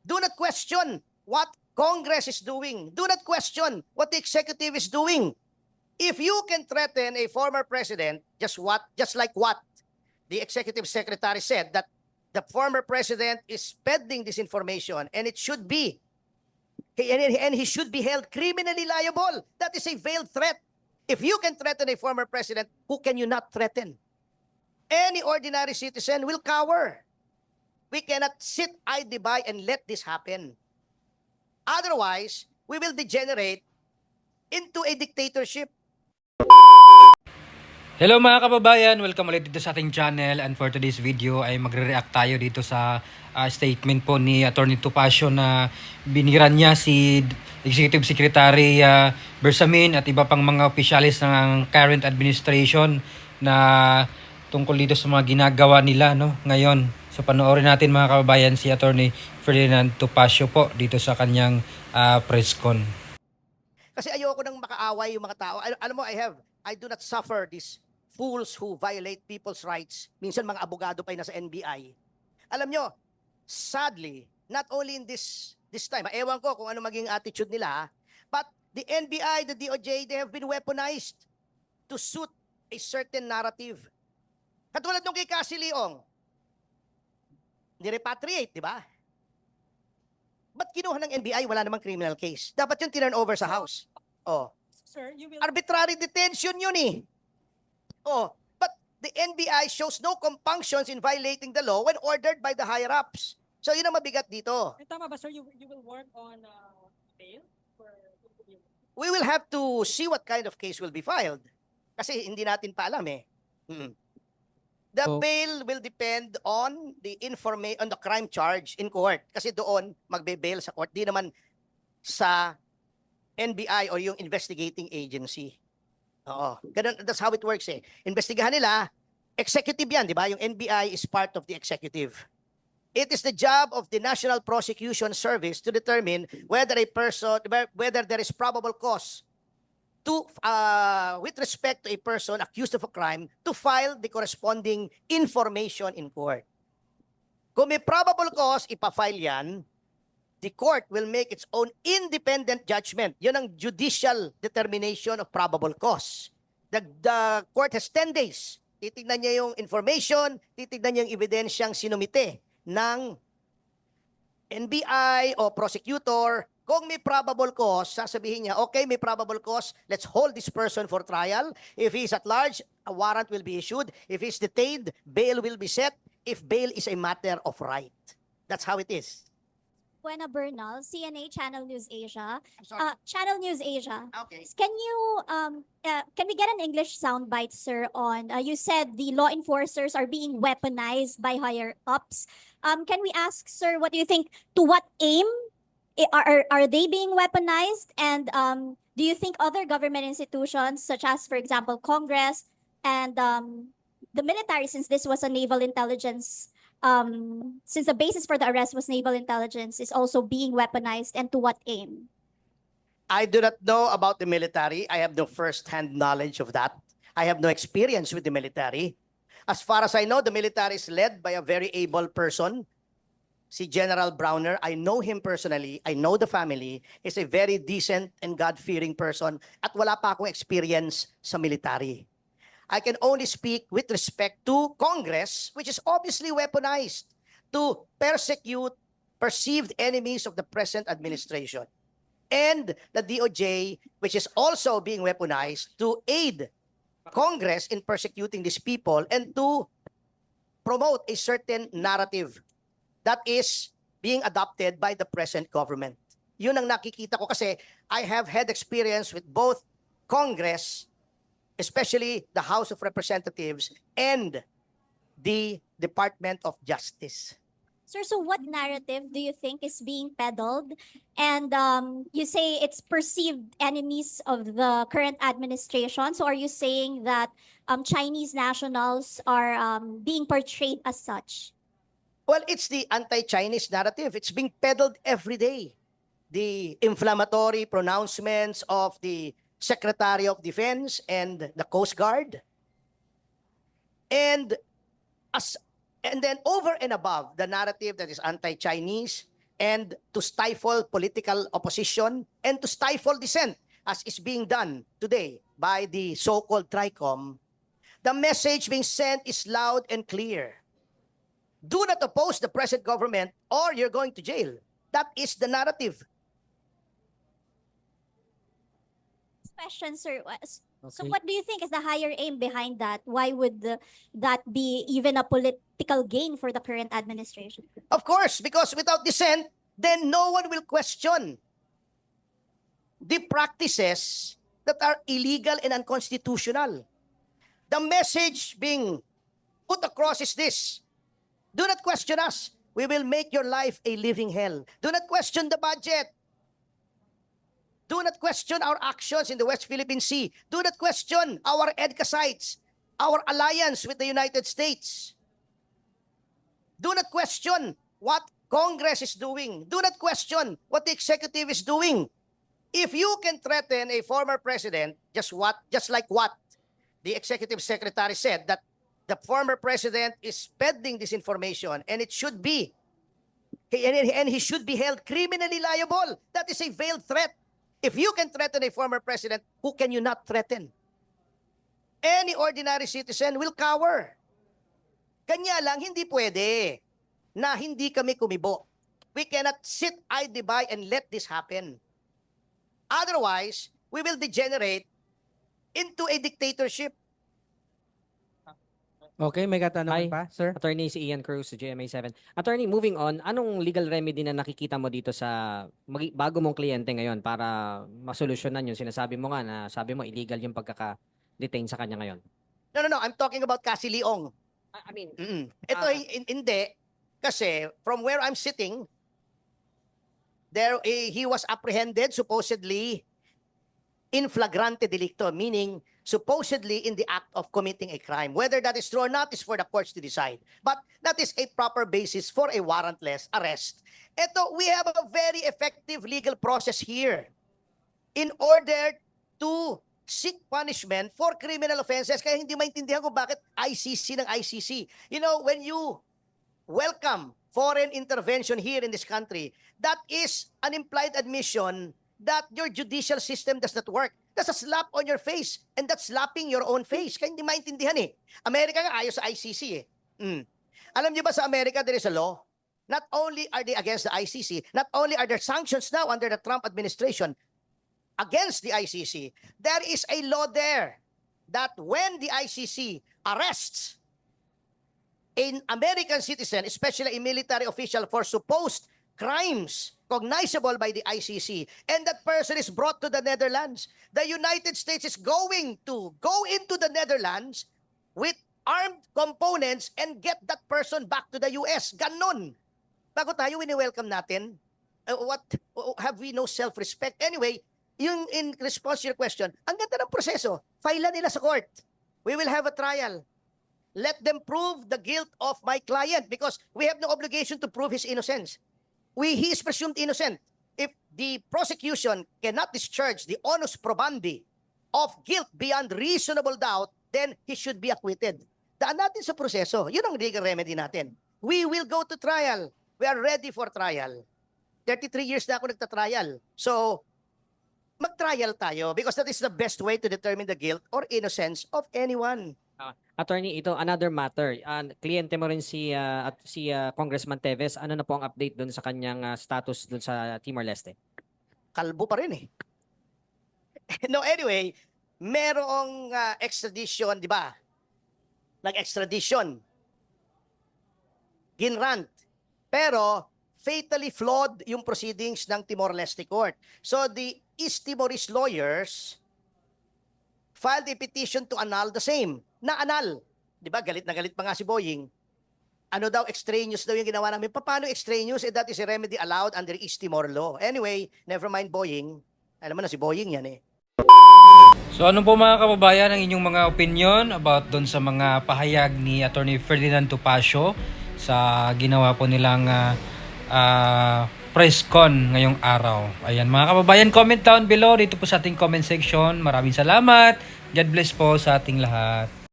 Do not question what Congress is doing. Do not question what the executive is doing. If you can threaten a former president, just like what the executive secretary said, that the former president is peddling this information and it should be, and he should be held criminally liable. That is a veiled threat. If you can threaten a former president, who can you not threaten? Any ordinary citizen will cower. We cannot sit idly by and let this happen. Otherwise, we will degenerate into a dictatorship. Hello mga kababayan, welcome ulit dito sa ating channel, and for today's video ay magre-react tayo dito sa statement po ni Attorney Topacio na biniran niya si Executive Secretary Bersamin at iba pang mga opisyalis ng current administration na tungkol dito sa mga ginagawa nila ngayon. So panoorin natin mga kababayan si Attorney Ferdinand Topacio po dito sa kanyang press con. Kasi ayoko nang makaaway yung mga tao. Alam mo, I do not suffer these fools who violate people's rights. Minsan mga abogado pa yung nasa NBI. Alam nyo, sadly, not only in this time, ewan ko kung ano maging attitude nila, but the NBI, the DOJ, they have been weaponized to suit a certain narrative. Katulad nung kay Cassie Leong, nirepatriate, di ba? Ba't kinuha ng NBI? Wala namang criminal case. Dapat yung turn over sa House. Oh. Sir, you will... Arbitrary detention yun eh. Oh, but the NBI shows no compunctions in violating the law when ordered by the higher-ups. So yun ang mabigat dito. Tama ba, sir? You will work on bail? We will have to see what kind of case will be filed. Kasi hindi natin pa alam eh. The bail will depend on on the crime charge in court. Kasi doon magbe-bail sa court. Di naman sa NBI or yung investigating agency. Oo. Ganun, that's how it works eh. Investigahan nila, executive yan, di ba? Yung NBI is part of the executive. It is the job of the National Prosecution Service to determine whether there is probable cause to, with respect to a person accused of a crime, to file the corresponding information in court. Kung may probable cause, ipafile yan, the court will make its own independent judgment. Yun ang judicial determination of probable cause. The court has 10 days. Titignan niya yung information, titignan niya yung ebidensyang sinumite ng NBI o prosecutor. Kung may probable cause, sasabihin niya, okay, may probable cause, let's hold this person for trial. If he's at large, a warrant will be issued. If he's detained, bail will be set. If bail is a matter of right. That's how it is. Buena Bernal, CNA Channel News Asia. I'm sorry. Channel News Asia. Okay. Can we get an English soundbite, sir, on, you said the law enforcers are being weaponized by higher ups. Can we ask, sir, what do you think, to what aim are they being weaponized? And do you think other government institutions, such as, for example, Congress and the military, since this was a naval intelligence, since the basis for the arrest was naval intelligence, is also being weaponized, and to what aim? I do not know about the military. I have no first-hand knowledge of that. I have no experience with the military. As far as I know, the military is led by a very able person. Si General Browner, I know him personally. I know the family. He's a very decent and God-fearing person. At wala pa akong experience sa military. I can only speak with respect to Congress, which is obviously weaponized to persecute perceived enemies of the present administration. And the DOJ, which is also being weaponized to aid Congress in persecuting these people and to promote a certain narrative that is being adopted by the present government. Yun ang nakikita ko kasi I have had experience with both Congress, especially the House of Representatives, and the Department of Justice. Sir, so what narrative do you think is being peddled? And you say it's perceived enemies of the current administration. So are you saying that Chinese nationals are being portrayed as such? Well, it's the anti-Chinese narrative. It's being peddled every day. The inflammatory pronouncements of the Secretary of Defense and the Coast Guard. And then over and above the narrative that is anti-Chinese, and to stifle political opposition and to stifle dissent as is being done today by the so-called TRICOM, the message being sent is loud and clear. Do not oppose the present government or you're going to jail. That is the narrative. Question, sir. So Okay. what do you think is the higher aim behind that? Why would that be even a political gain for the current administration? Of course, because without dissent, then no one will question the practices that are illegal and unconstitutional. The message being put across is this: do not question us. We will make your life a living hell. Do not question the budget. Do not question our actions in the West Philippine Sea. Do not question our EDCA sites, our alliance with the United States. Do not question what Congress is doing. Do not question what the executive is doing. If you can threaten a former president, just like what the executive secretary said, that the former president is peddling this information and it should be, and he should be held criminally liable. That is a veiled threat. If you can threaten a former president, who can you not threaten? Any ordinary citizen will cower. Kanya lang, hindi pwede na hindi kami kumibo. We cannot sit idly by and let this happen. Otherwise, we will degenerate into a dictatorship. Okay, may katanungan Hi. pa, sir? Attorney si Ian Cruz, GMA7. Attorney, moving on, anong legal remedy na nakikita mo dito sa bago mong kliyente ngayon para masolusyonan yung sinasabi mo nga na sabi mo illegal yung pagkaka-detain sa kanya ngayon? No. I'm talking about Cassie Leong. I mean, Ito, hindi. Kasi, from where I'm sitting, he was apprehended supposedly in flagrante delicto, meaning supposedly in the act of committing a crime. Whether that is true or not is for the courts to decide. But that is a proper basis for a warrantless arrest. Ito, we have a very effective legal process here in order to seek punishment for criminal offenses. Kaya hindi maintindihan ko bakit ICC ng ICC. You know, when you welcome foreign intervention here in this country, that is an implied admission that your judicial system does not work. That's a slap on your face, and that's slapping your own face. Kaya hindi maintindihan eh. Amerika nga ayaw sa ICC eh. Alam niyo ba sa Amerika there is a law? Not only are they against the ICC, not only are there sanctions now under the Trump administration against the ICC, there is a law there that when the ICC arrests an American citizen, especially a military official for supposed crimes cognizable by the ICC, and that person is brought to the Netherlands, the United States is going to go into the Netherlands with armed components and get that person back to the US. Ganon. Bago tayo, wini-welcome natin. Have we no self-respect? Anyway, yung in response to your question, ang ganda ng proseso. File nila sa court. We will have a trial. Let them prove the guilt of my client because we have no obligation to prove his innocence. He is presumed innocent. If the prosecution cannot discharge the onus probandi of guilt beyond reasonable doubt, then he should be acquitted. Daan natin sa proseso. Yun ang legal remedy natin. We will go to trial. We are ready for trial. 33 years na ako nagta-trial. So, mag-trial tayo because that is the best way to determine the guilt or innocence of anyone. Attorney, ito another matter. Kliyente mo rin si Congressman Teves. Ano na po ang update doon sa kanyang status doon sa Timor-Leste? Kalbo pa rin eh. No, anyway, merong extradition, di ba? Nag-extradition. Ginrant. Pero fatally flawed yung proceedings ng Timor-Leste Court. So the East Timorese lawyers filed a petition to annul the same. Na-annul. Di ba? Galit na galit pa nga si Boying. Ano daw, extraneous daw yung ginawa namin. Paano extraneous? That is a remedy allowed under East Timor law. Anyway, never mind Boying. Alam mo na si Boying yan eh. So ano po mga kababayan ang inyong mga opinion about doon sa mga pahayag ni Attorney Ferdinand Topacio sa ginawa po nilang press con ngayong araw. Ayan mga kababayan, comment down below dito po sa ating comment section. Maraming salamat. God bless po sa ating lahat.